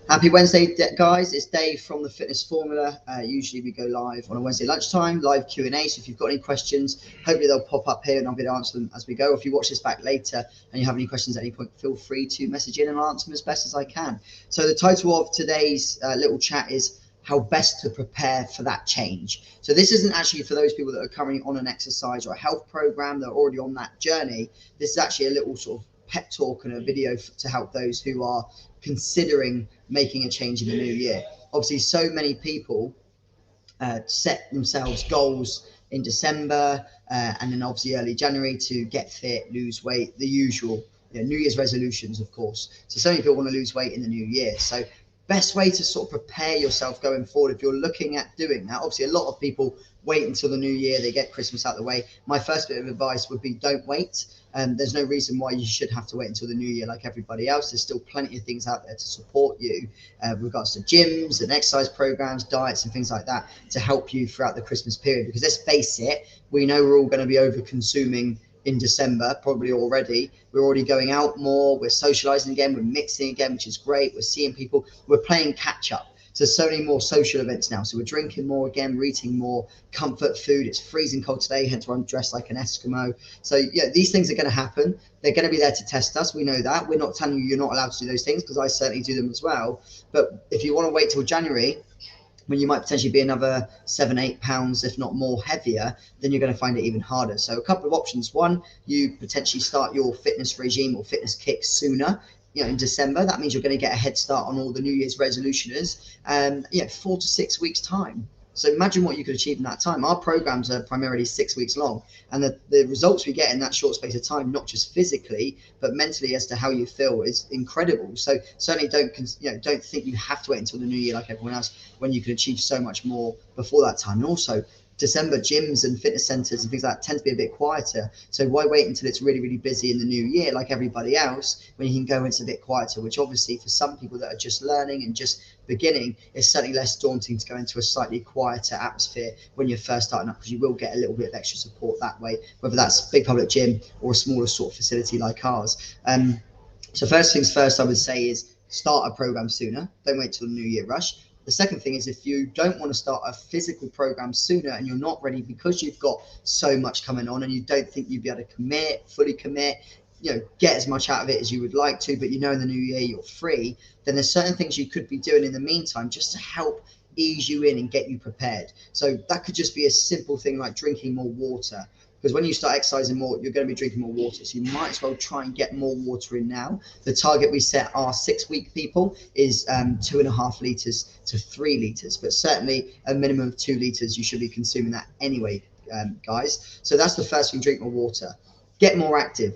Happy Wednesday, guys. It's Dave from the Fitness Formula. Usually we go live on a Wednesday lunchtime, live Q&A. So if you've got any questions, hopefully they'll pop up here and I'll be able to answer them as we go. If you watch this back later and you have any questions at any point, feel free to message in and I'll answer them as best as I can. So the title of today's little chat is how best to prepare for that change. So this isn't actually for those people that are currently on an exercise or a health program that are already on that journey. This is actually a little sort of pep talk and a video to help those who are considering making a change in the new year. Obviously, so many people set themselves goals in December and then obviously early January to get fit, lose weight, the usual New Year's resolutions, of course. So many people want to lose weight in the new year. So best way to sort of prepare yourself going forward if you're looking at doing that. Obviously, a lot of people wait until the new year, they get Christmas out of the way. My first bit of advice would be don't wait. There's no reason why you should have to wait until the new year like everybody else. There's still plenty of things out there to support you with regards to gyms and exercise programs, diets and things like that to help you throughout the Christmas period. Because let's face it, we know we're all going to be over consuming in December, probably already. We're already going out more, we're socializing again, we're mixing again, which is great. We're seeing people, we're playing catch up. So many more social events now. So we're drinking more again, we're eating more comfort food. It's freezing cold today, hence why I'm dressed like an Eskimo. So yeah, these things are going to happen. They're going to be there to test us. We know that. We're not telling you you're not allowed to do those things because I certainly do them as well. But if you want to wait till January, when you might potentially be another 7-8 pounds, if not more, heavier, then you're going to find it even harder. So a couple of options. One, you potentially start your fitness regime or fitness kick sooner. In December. That means you're going to get a head start on all the New Year's resolutioners, 4 to 6 weeks time. So imagine what you could achieve in that time. Our programs are primarily 6 weeks long, and the results we get in that short space of time, not just physically but mentally as to how you feel, is incredible. So certainly don't think you have to wait until the new year like everyone else when you can achieve so much more before that time. And also, December gyms and fitness centers and things like that tend to be a bit quieter. So why wait until it's really, really busy in the new year like everybody else when you can go when it's a bit quieter, which obviously for some people that are just learning and just beginning, it's certainly less daunting to go into a slightly quieter atmosphere when you're first starting up, because you will get a little bit of extra support that way, whether that's a big public gym or a smaller sort of facility like ours. So first things first, I would say is start a program sooner. Don't wait till the new year rush. The second thing is, if you don't want to start a physical program sooner and you're not ready because you've got so much coming on and you don't think you'd be able to fully commit, get as much out of it as you would like to, but in the new year you're free, then there's certain things you could be doing in the meantime just to help ease you in and get you prepared. So that could just be a simple thing like drinking more water. Because when you start exercising more, you're going to be drinking more water. So you might as well try and get more water in now. The target we set our 6-week people is 2.5 litres to 3 litres. But certainly a minimum of 2 litres, you should be consuming that anyway, guys. So that's the first thing, drink more water. Get more active.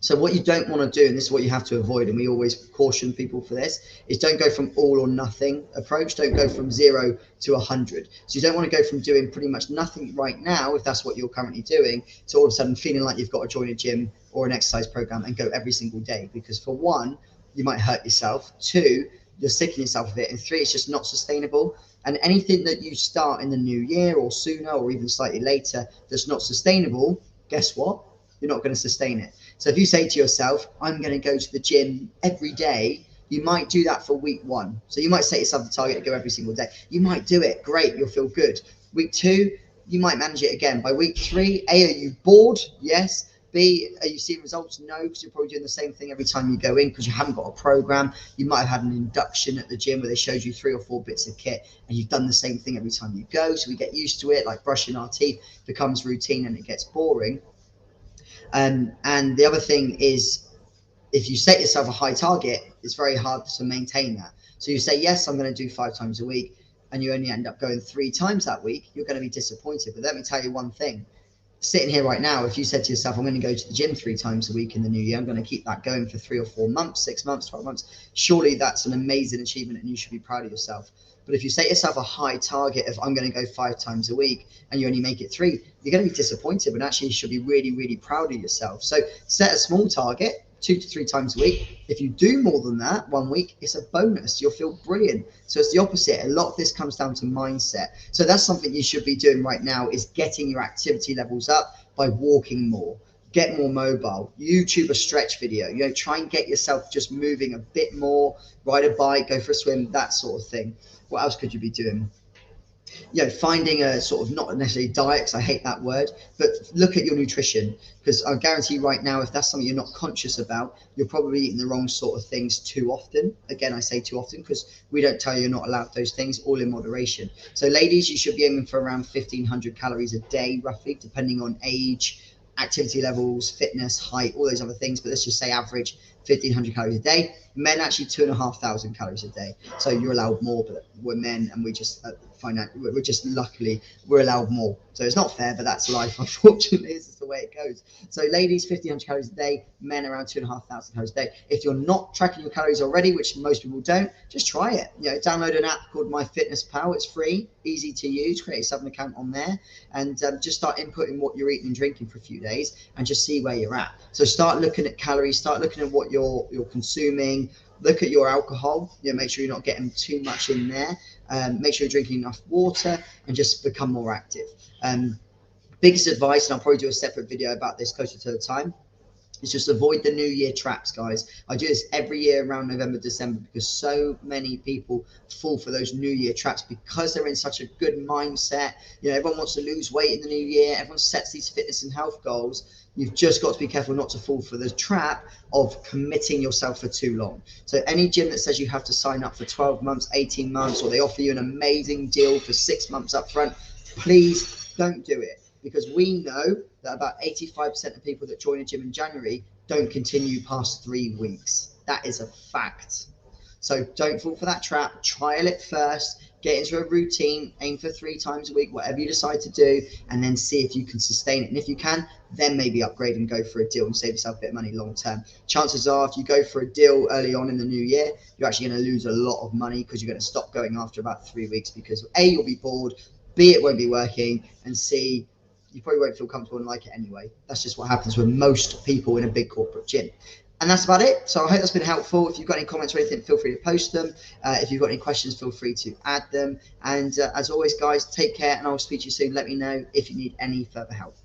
So what you don't want to do, and this is what you have to avoid, and we always caution people for this, is don't go from all or nothing approach. Don't go from 0 to 100. So you don't want to go from doing pretty much nothing right now, if that's what you're currently doing, to all of a sudden feeling like you've got to join a gym or an exercise program and go every single day. Because for one, you might hurt yourself. 2, you're sicking yourself with it. And 3, it's just not sustainable. And anything that you start in the new year or sooner or even slightly later that's not sustainable, guess what? You're not going to sustain it. So if you say to yourself, I'm going to go to the gym every day, you might do that for week 1. So you might set yourself a target to go every single day. You might do it. Great. You'll feel good. Week 2, you might manage it again. By week 3, A, are you bored? Yes. B, are you seeing results? No, because you're probably doing the same thing every time you go in because you haven't got a program. You might have had an induction at the gym where they showed you 3 or 4 bits of kit and you've done the same thing every time you go. So we get used to it, like brushing our teeth becomes routine and it gets boring. And the other thing is, if you set yourself a high target, it's very hard to maintain that. So you say, yes, I'm going to do 5 times a week, and you only end up going 3 times that week, you're going to be disappointed. But let me tell you one thing. Sitting here right now, if you said to yourself, I'm going to go to the gym 3 times a week in the new year, I'm going to keep that going for 3 or 4 months, 6 months, 12 months, surely that's an amazing achievement and you should be proud of yourself. But if you set yourself a high target of I'm going to go 5 times a week and you only make it 3, you're going to be disappointed, but actually you should be really, really proud of yourself. So set a small target, 2 to 3 times a week. If you do more than that one week, it's a bonus. You'll feel brilliant. So it's the opposite. A lot of this comes down to mindset. So that's something you should be doing right now, is getting your activity levels up by walking more, get more mobile, YouTube a stretch video, you know, try and get yourself just moving a bit more, ride a bike, go for a swim, that sort of thing. What else could you be doing? You know, finding a sort of, not necessarily diet, because I hate that word, but look at your nutrition, because I guarantee right now, if that's something you're not conscious about, you're probably eating the wrong sort of things too often. Again, I say too often because we don't tell you you're not allowed those things, all in moderation. So ladies, you should be aiming for around 1,500 calories a day, roughly, depending on age, activity levels, fitness, height, all those other things, but let's just say average 1,500 calories a day. Men actually 2,500 calories a day. So you're allowed more, but we're men and we just we're just luckily we're allowed more. So it's not fair, but that's life. Unfortunately, this is the way it goes. So ladies, 1,500 calories a day. Men around 2,500 calories a day. If you're not tracking your calories already, which most people don't, just try it. You know, download an app called MyFitnessPal. It's free, easy to use. Create a sub account on there, and just start inputting what you're eating and drinking for a few days, and just see where you're at. So start looking at calories. Start looking at what you're consuming. Look at your alcohol. You know, make sure you're not getting too much in there. Make sure you're drinking enough water, and just become more active. Biggest advice, and I'll probably do a separate video about this closer to the time, is just avoid the New Year traps, guys. I do this every year around November, December, because so many people fall for those New Year traps because they're in such a good mindset. You know, everyone wants to lose weight in the new year. Everyone sets these fitness and health goals. You've just got to be careful not to fall for the trap of committing yourself for too long. So any gym that says you have to sign up for 12 months, 18 months, or they offer you an amazing deal for 6 months up front, please don't do it. Because we know that about 85% of people that join a gym in January don't continue past 3 weeks. That is a fact. So don't fall for that trap. Trial it first. Get into a routine. Aim for 3 times a week, whatever you decide to do, and then see if you can sustain it. And if you can, then maybe upgrade and go for a deal and save yourself a bit of money long term. Chances are, if you go for a deal early on in the new year, you're actually going to lose a lot of money because you're going to stop going after about 3 weeks, because A, you'll be bored, B, it won't be working, and C, you probably won't feel comfortable and like it anyway. That's just what happens with most people in a big corporate gym. And that's about it. So I hope that's been helpful. If you've got any comments or anything, feel free to post them. If you've got any questions, feel free to add them. And as always, guys, take care, and I'll speak to you soon. Let me know if you need any further help.